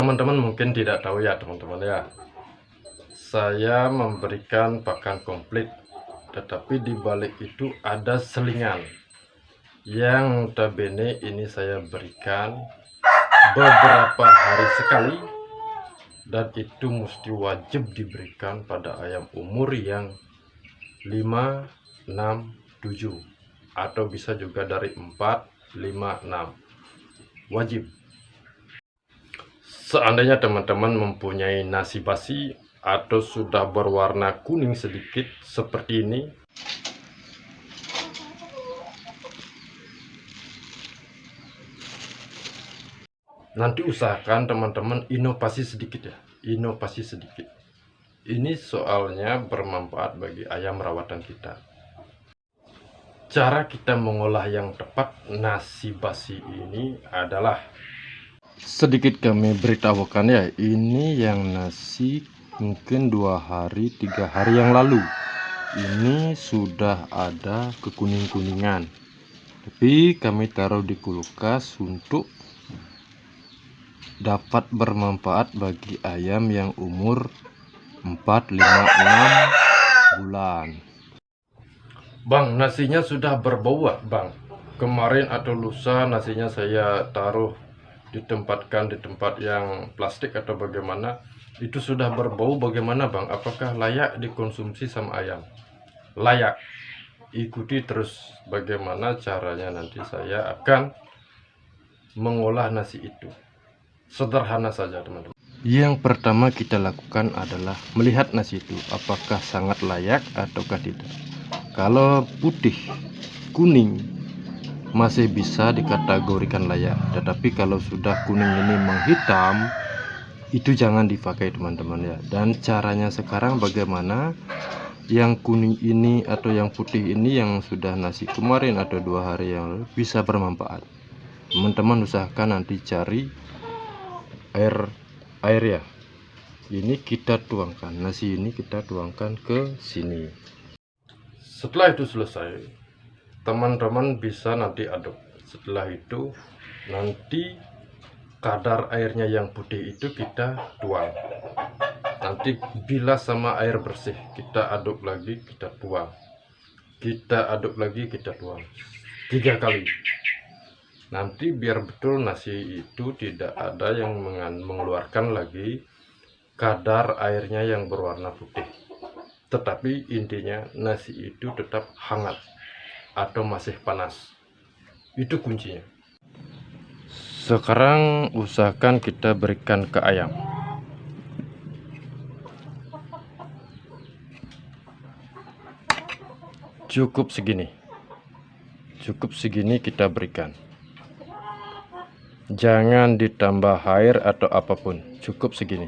Teman-teman mungkin tidak tahu ya teman-teman ya, saya memberikan pakan komplit, tetapi di balik itu ada selingan yang notabene ini saya berikan beberapa hari sekali, dan itu mesti wajib diberikan pada ayam umur yang 5, 6, 7, atau bisa juga dari 4, 5, 6, wajib. Seandainya teman-teman mempunyai nasi basi atau sudah berwarna kuning sedikit seperti ini, nanti usahakan teman-teman inovasi sedikit ya, inovasi sedikit. Ini soalnya bermanfaat bagi ayam rawatan kita. Cara kita mengolah yang tepat nasi basi ini adalah, sedikit kami beritahukan ya, ini yang nasi mungkin 2 hari 3 hari yang lalu ini sudah ada kekuning-kuningan, tapi kami taruh di kulkas untuk dapat bermanfaat bagi ayam yang umur 4, 5, 6 bulan. Bang, nasinya sudah berbau bang. Kemarin atau lusa nasinya saya taruh ditempatkan di tempat yang plastik atau bagaimana, itu sudah berbau. Bagaimana bang, apakah layak dikonsumsi sama ayam? Layak. Ikuti terus bagaimana caranya, nanti saya akan mengolah nasi itu. Sederhana saja teman-teman. Yang pertama kita lakukan adalah melihat nasi itu apakah sangat layak ataukah tidak. Kalau putih kuning masih bisa dikategorikan layak, tetapi kalau sudah kuning ini menghitam, itu jangan dipakai teman-teman ya. Dan caranya sekarang bagaimana, yang kuning ini atau yang putih ini yang sudah nasi kemarin atau 2 hari yang lalu bisa bermanfaat. Teman-teman usahakan nanti cari air ya, ini kita tuangkan, nasi ini kita tuangkan ke sini. Setelah itu selesai, teman-teman bisa nanti aduk. Setelah itu nanti kadar airnya yang putih itu kita tuang, nanti bilas sama air bersih, kita aduk lagi, kita tuang, kita aduk lagi, kita tuang 3 kali. Nanti biar betul nasi itu tidak ada yang mengeluarkan lagi kadar airnya yang berwarna putih, tetapi intinya nasi itu tetap hangat atau masih panas. Itu kuncinya. Sekarang usahakan kita berikan ke ayam. Cukup segini, cukup segini kita berikan. Jangan ditambah air atau apapun, cukup segini.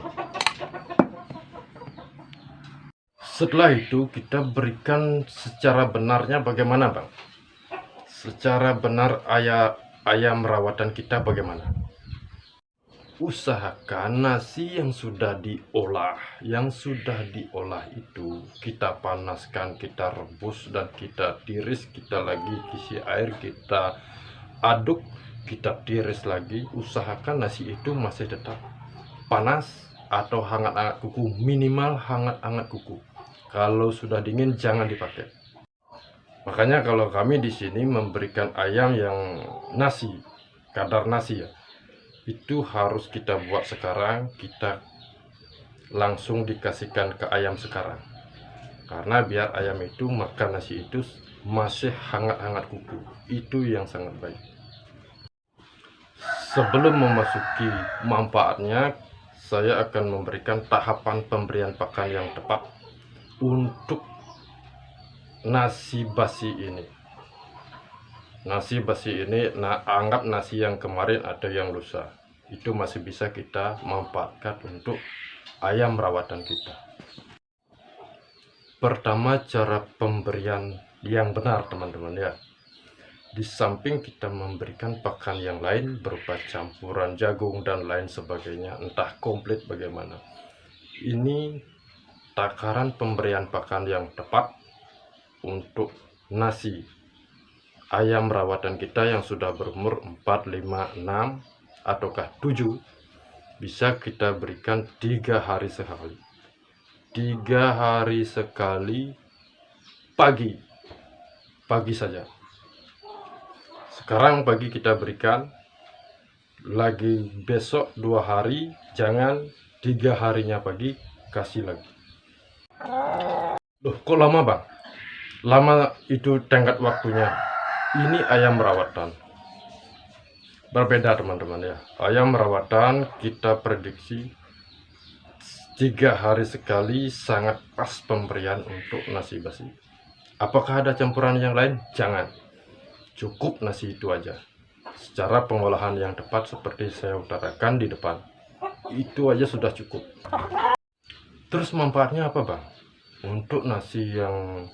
Setelah itu kita berikan secara benarnya. Bagaimana bang? Secara benar ayam rawatan kita bagaimana? Usahakan nasi yang sudah diolah itu kita panaskan, kita rebus, dan kita tiris, kita lagi isi air, kita aduk, kita tiris lagi. Usahakan nasi itu masih tetap panas atau hangat-hangat kuku, minimal hangat-hangat kuku. Kalau sudah dingin jangan dipakai. Makanya kalau kami di sini memberikan ayam yang nasi, kadar nasi ya, itu harus kita buat sekarang, kita langsung dikasihkan ke ayam sekarang, karena biar ayam itu makan nasi itu masih hangat-hangat kuku. Itu yang sangat baik. Sebelum memasuki manfaatnya, saya akan memberikan tahapan pemberian pakan yang tepat untuk nasi basi ini. Nasi basi ini, anggap nasi yang kemarin atau yang lusa, itu masih bisa kita manfaatkan untuk ayam rawatan kita. Pertama, cara pemberian yang benar teman-teman ya. Di samping kita memberikan pakan yang lain berupa campuran jagung dan lain sebagainya, entah komplit bagaimana, ini takaran pemberian pakan yang tepat untuk nasi ayam rawatan kita yang sudah berumur 4, 5, 6 ataukah 7, bisa kita berikan 3 hari sekali. 3 hari sekali pagi saja. Sekarang pagi kita berikan, lagi besok 2 hari, jangan 3 harinya pagi kasih lagi. Loh, kok lama bang? Lama itu tenggat waktunya. Ini ayam rawatan. Berbeda teman-teman ya. Ayam rawatan kita prediksi 3 hari sekali sangat pas pemberian untuk nasi basi. Apakah ada campuran yang lain? Jangan. Cukup nasi itu aja. Secara pengolahan yang tepat seperti saya utarakan di depan. Itu aja sudah cukup. Terus manfaatnya apa bang? Untuk nasi yang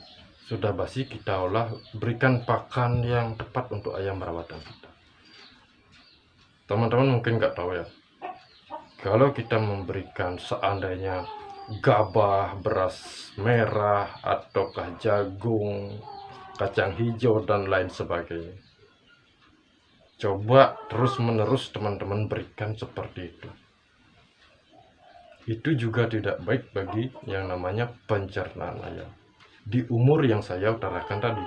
sudah basi kita olah, berikan pakan yang tepat untuk ayam rawatan kita. Teman-teman mungkin nggak tahu ya, kalau kita memberikan seandainya gabah, beras merah, ataukah jagung, kacang hijau dan lain sebagainya, coba terus menerus teman-teman berikan seperti itu. Itu juga tidak baik bagi yang namanya pencernaan ayam. Di umur yang saya utarakan tadi,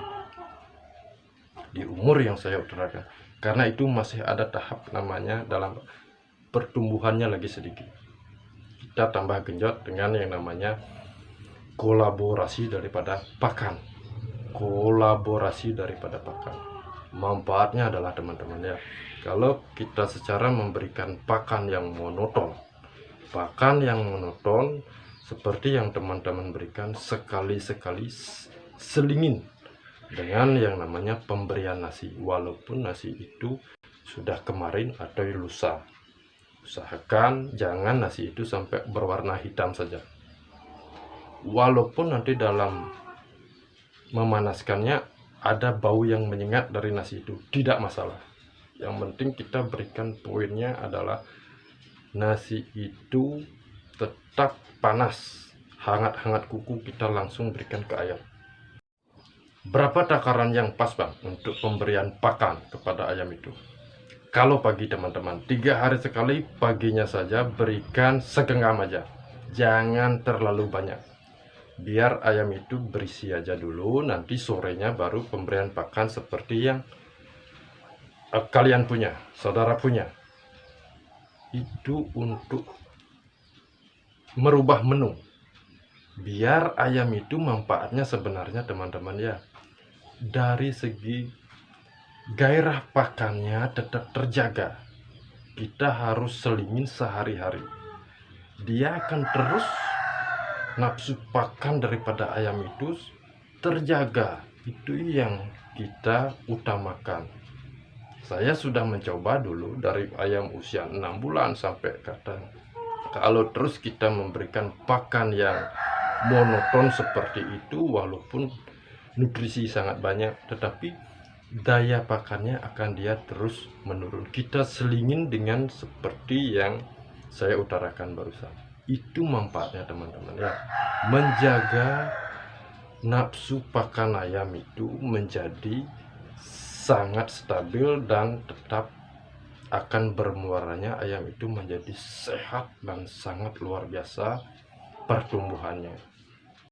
karena itu masih ada tahap namanya dalam pertumbuhannya lagi sedikit, kita tambah genjot dengan yang namanya kolaborasi daripada pakan. Manfaatnya adalah teman-teman ya, kalau kita secara memberikan pakan yang monoton seperti yang teman-teman berikan sekali-sekali, selingin dengan yang namanya pemberian nasi, walaupun nasi itu sudah kemarin atau lusa. Usahakan jangan nasi itu sampai berwarna hitam saja, walaupun nanti dalam memanaskannya ada bau yang menyengat dari nasi itu, tidak masalah. Yang penting kita berikan poinnya adalah nasi itu tetap panas, hangat-hangat kuku, kita langsung berikan ke ayam. Berapa takaran yang pas bang untuk pemberian pakan kepada ayam itu? Kalau pagi teman-teman, 3 hari sekali, paginya saja berikan segenggam aja, jangan terlalu banyak, biar ayam itu berisi aja dulu. Nanti sorenya baru pemberian pakan seperti yang kalian punya, saudara punya. Itu untuk merubah menu, biar ayam itu manfaatnya sebenarnya teman-teman ya, dari segi gairah pakannya tetap terjaga. Kita harus selingin sehari-hari, dia akan terus nafsu pakan daripada ayam itu terjaga. Itu yang kita utamakan. Saya sudah mencoba dulu dari ayam usia 6 bulan sampai kata, kalau terus kita memberikan pakan yang monoton seperti itu, walaupun nutrisi sangat banyak, tetapi daya pakannya akan dia terus menurun. Kita selingin dengan seperti yang saya utarakan barusan. Itu manfaatnya teman-teman ya, menjaga nafsu pakan ayam itu menjadi sangat stabil dan tetap akan bermuaranya ayam itu menjadi sehat dan sangat luar biasa pertumbuhannya.